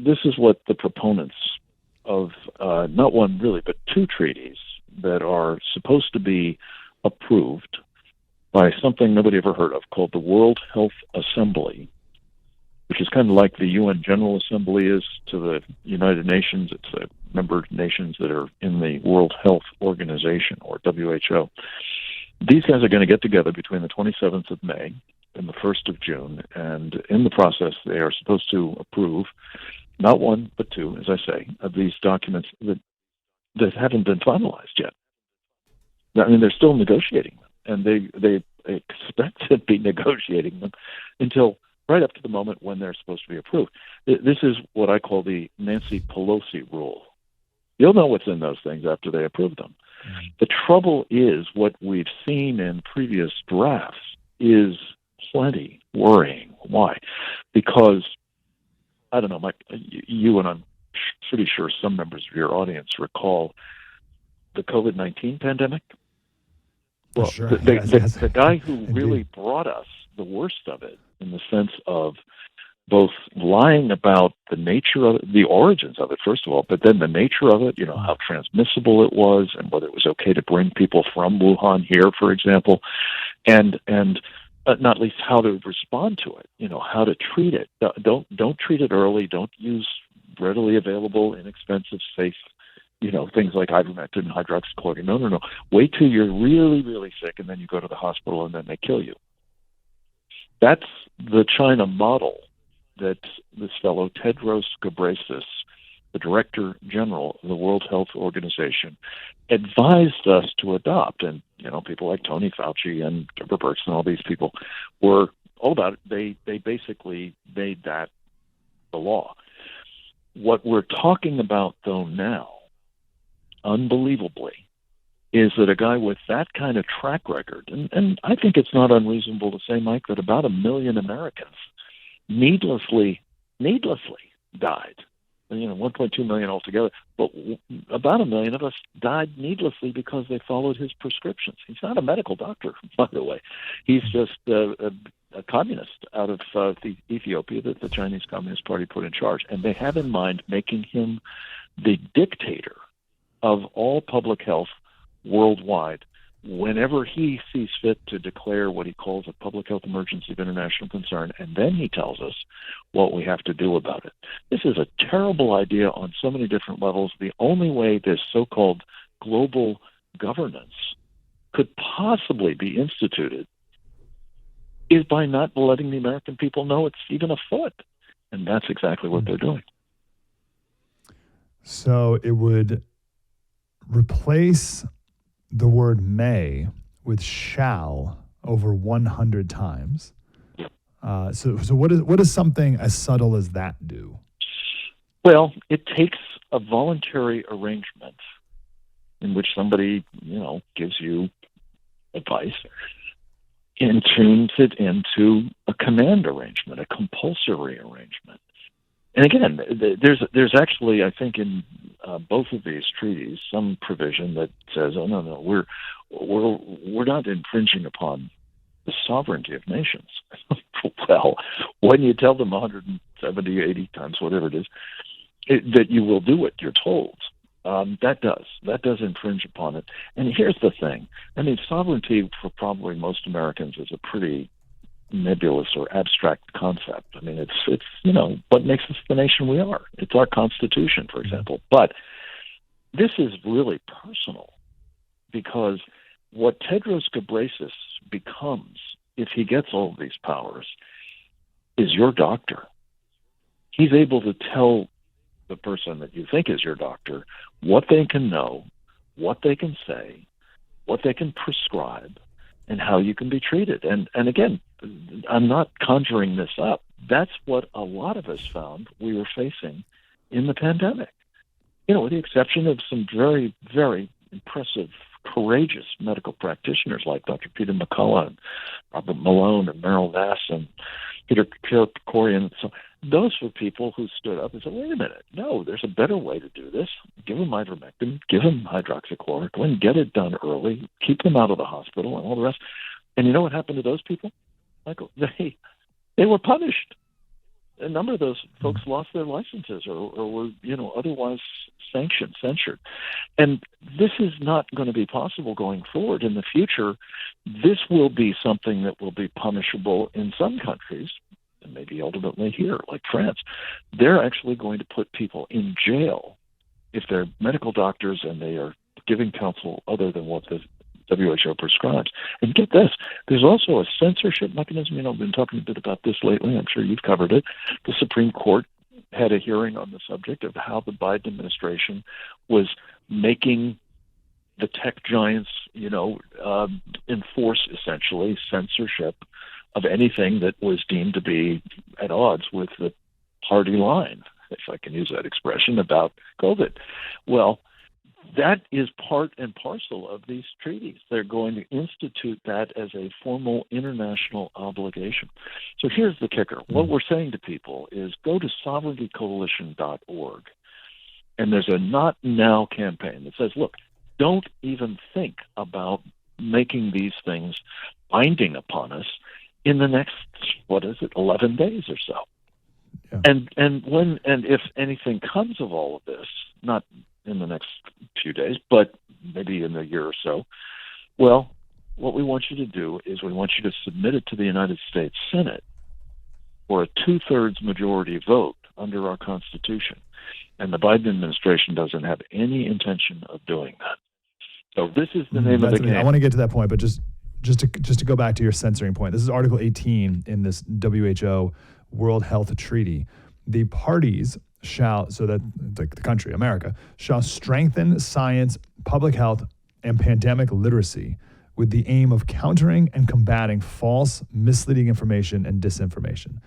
this is what the proponents of not one really, but two treaties that are supposed to be approved by something nobody ever heard of called the World Health Assembly, which is kind of like the UN General Assembly is to the United Nations. It's the member nations that are in the World Health Organization, or W.H.O. These guys are going to get together between the 27th of May and the 1st of June, and in the process, they are supposed to approve not one, but two, as I say, of these documents that haven't been finalized yet. I mean, they're still negotiating them, and they expect to be negotiating them until right up to the moment when they're supposed to be approved. This is what I call the Nancy Pelosi rule. You'll know what's in those things after they approve them. Mm-hmm. The trouble is what we've seen in previous drafts is plenty worrying. Why? Because, I don't know, you and I'm pretty sure some members of your audience recall the COVID-19 pandemic. Well, sure. The guy who really brought us the worst of it, in the sense of both lying about the nature of it, the origins of it, first of all, but then the nature of it, how transmissible it was and whether it was okay to bring people from Wuhan here, for example, and not least how to respond to it, how to treat it. Don't treat it early. Don't use readily available, inexpensive, safe, things like ivermectin and hydroxychloroquine. No. Wait till you're really, really sick, and then you go to the hospital, and then they kill you. That's the China model that this fellow, Tedros Ghebreyesus, the Director General of the World Health Organization, advised us to adopt. And, people like Tony Fauci and Deborah Birx and all these people were all about it. They basically made that the law. What we're talking about, though, now, unbelievably, is that a guy with that kind of track record, and I think it's not unreasonable to say, Mike, that about 1 million Americans needlessly died. 1.2 million altogether, but about 1 million of us died needlessly because they followed his prescriptions. He's not a medical doctor, by the way. He's just a communist out of Ethiopia that the Chinese Communist Party put in charge, and they have in mind making him the dictator of all public health worldwide whenever he sees fit to declare what he calls a public health emergency of international concern, and then he tells us what we have to do about it. This is a terrible idea on so many different levels. The only way this so-called global governance could possibly be instituted is by not letting the American people know it's even afoot, and that's exactly what they're doing. So it would replace the word may with shall over 100 times. So what does something as subtle as that do? Well, it takes a voluntary arrangement in which somebody, gives you advice and tunes it into a command arrangement, a compulsory arrangement. And again, there's actually, I think, in both of these treaties, some provision that says, "Oh no, we're not infringing upon the sovereignty of nations." Well, when you tell them 170, 80 times, whatever it is, that you will do what you're told, that does infringe upon it. And here's the thing: I mean, sovereignty for probably most Americans is a pretty nebulous or abstract concept. I mean, it's what makes us the nation we are. It's our Constitution, for example. But this is really personal, because what Tedros Ghebreyesus becomes, if he gets all of these powers, is your doctor. He's able to tell the person that you think is your doctor what they can know, what they can say, what they can prescribe, and how you can be treated. And again, I'm not conjuring this up. That's what a lot of us found we were facing in the pandemic. With the exception of some very, very impressive, courageous medical practitioners like Dr. Peter McCullough and Robert Malone and Merrill Nass and Peter Korian. So those were people who stood up and said, wait a minute, no, there's a better way to do this. Give them ivermectin, give them hydroxychloroquine, get it done early, keep them out of the hospital and all the rest. And you know what happened to those people, Michael? They were punished. a number of those folks lost their licenses or were, otherwise censured. And this is not going to be possible going forward in the future. This will be something that will be punishable in some countries, and maybe ultimately here, like France. They're actually going to put people in jail if they're medical doctors and they are giving counsel other than what the WHO prescribes. And get this, there's also a censorship mechanism. I've been talking a bit about this lately. I'm sure you've covered it. The Supreme Court had a hearing on the subject of how the Biden administration was making the tech giants, enforce essentially censorship of anything that was deemed to be at odds with the party line, if I can use that expression, about COVID. Well, that is part and parcel of these treaties. They're going to institute that as a formal international obligation. So here's the kicker. What we're saying to people is go to sovereigntycoalition.org, and there's a Not Now campaign that says, look, don't even think about making these things binding upon us in the next, 11 days or so. Yeah. And if anything comes of all of this, not in the next few days, but maybe in a year or so, well, what we want you to do is we want you to submit it to the United States Senate for a 2/3 majority vote under our Constitution. And the Biden administration doesn't have any intention of doing that. So this is the name of the game. I want to get to that point, but just to go back to your censoring point, this is Article 18 in this WHO World Health Treaty. The parties shall, so that the country, America, shall strengthen science, public health, and pandemic literacy with the aim of countering and combating false, misleading information and disinformation.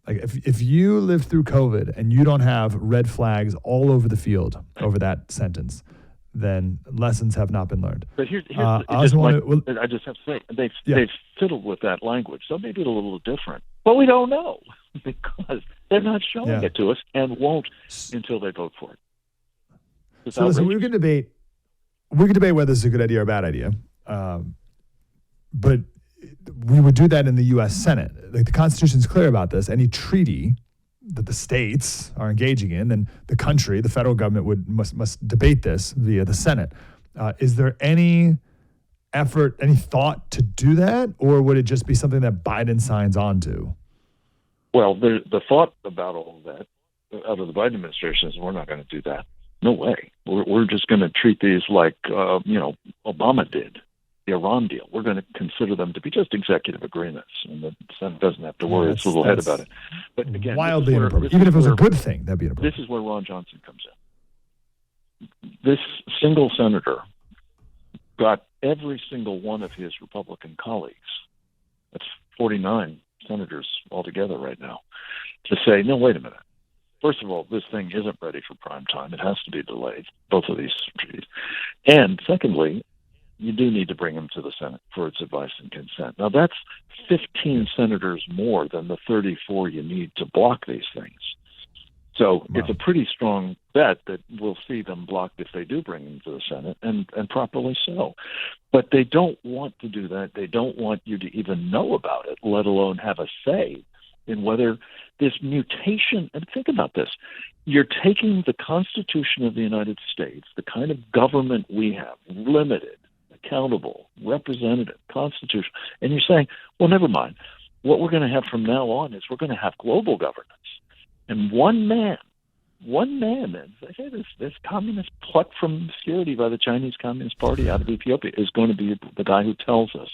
Like if you live through COVID and you don't have red flags all over the field over that sentence, then lessons have not been learned. But I just have to say, they've fiddled with that language, so maybe it's a little different. But we don't know because they're not showing it to us and won't until they vote for it. So listen, we can debate whether this is a good idea or a bad idea, but we would do that in the U.S. Senate. Like the Constitution is clear about this. Any treaty that the states are engaging in, then the country, the federal government must debate this via the Senate. Is there any effort, any thought to do that, or would it just be something that Biden signs on to? Well, the thought about all of that out of the Biden administration is we're not going to do that. No way. We're just going to treat these like Obama did, the Iran deal. We're going to consider them to be just executive agreements, and the Senate doesn't have to worry its little head about it. But again, wildly inappropriate. Even if it was a good thing, that'd be inappropriate. This is where Ron Johnson comes in. This single senator got every single one of his Republican colleagues, that's 49 senators altogether right now, to say, no, wait a minute. First of all, this thing isn't ready for prime time. It has to be delayed, both of these treaties. And secondly, you do need to bring them to the Senate for its advice and consent. Now, that's 15 senators more than the 34 you need to block these things. So It's a pretty strong bet that we'll see them blocked if they do bring them to the Senate, and properly so. But they don't want to do that. They don't want you to even know about it, let alone have a say in whether this mutation, and think about this, you're taking the Constitution of the United States, the kind of government we have, limited, accountable, representative, constitutional, and you're saying, well, never mind. What we're going to have from now on is we're going to have global governance. And one man, this communist plucked from obscurity by the Chinese Communist Party out of Ethiopia, is going to be the guy who tells us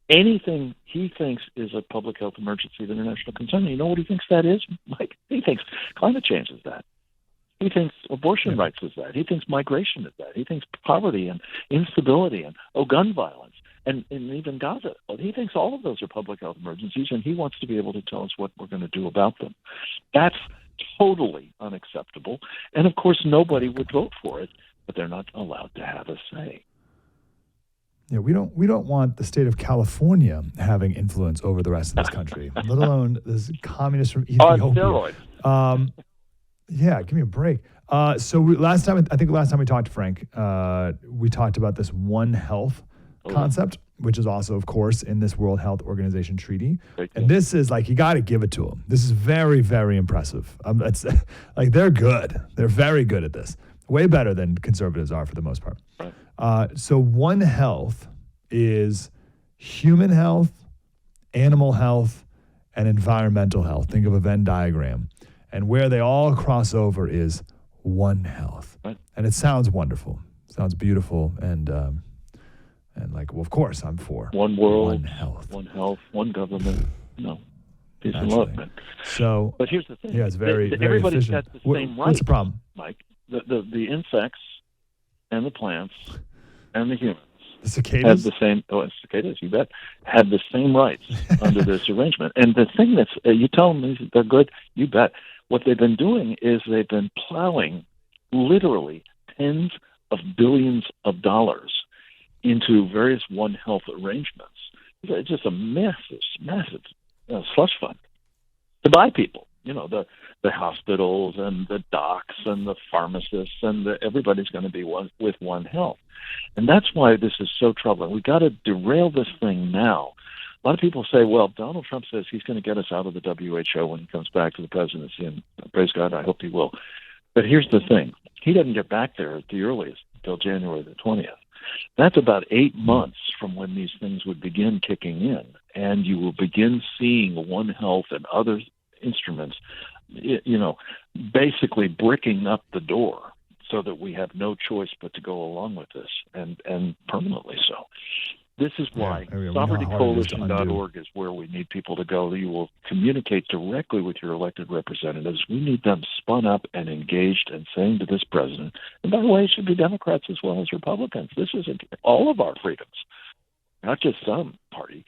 anything he thinks is a public health emergency of international concern. You know what he thinks that is? Mike, he thinks climate change is that. He thinks abortion rights is that. He thinks migration is that. He thinks poverty and instability and gun violence and even Gaza. Well, he thinks all of those are public health emergencies, and he wants to be able to tell us what we're going to do about them. That's totally unacceptable. And, of course, nobody would vote for it, but they're not allowed to have a say. Yeah, we don't want the state of California having influence over the rest of this country, let alone this communist from Ethiopia. On steroids. Yeah, give me a break. So last time we talked to Frank, we talked about this One Health concept, which is also, of course, in this World Health Organization treaty. Great. And this is like, you got to give it to them. This is very, very impressive. It's like, they're good. They're very good at this. Way better than conservatives are for the most part. Right. So One Health is human health, animal health, and environmental health. Think of a Venn diagram. And where they all cross over is One Health. Right. And it sounds wonderful. Sounds beautiful. And like, well, of course, I'm for one world, One Health, one government. Peace and love, man. So, but here's the thing. Yeah, it's very, very everybody's efficient. got the same rights. What's the problem, Mike? The insects and the plants and the humans. The cicadas had the same. Oh, cicadas, you bet. Had the same rights under this arrangement. And the thing that's you tell them they're good. You bet. What they've been doing is they've been plowing literally tens of billions of dollars into various One Health arrangements. It's just a massive slush fund to buy people. The hospitals and the docs and the pharmacists and everybody's going to be with One Health. And that's why this is so troubling. We got to derail this thing now. A lot of people say, well, Donald Trump says he's going to get us out of the WHO when he comes back to the presidency, and praise God, I hope he will. But here's the thing. He doesn't get back there at the earliest until January the 20th. That's about 8 months from when these things would begin kicking in, and you will begin seeing One Health and other instruments, basically bricking up the door so that we have no choice but to go along with this, and permanently so. This is why sovereigntycoalition.org is where we need people to go. You will communicate directly with your elected representatives. We need them spun up and engaged and saying to this president, and by the way, it should be Democrats as well as Republicans. This is all of our freedoms, not just some party.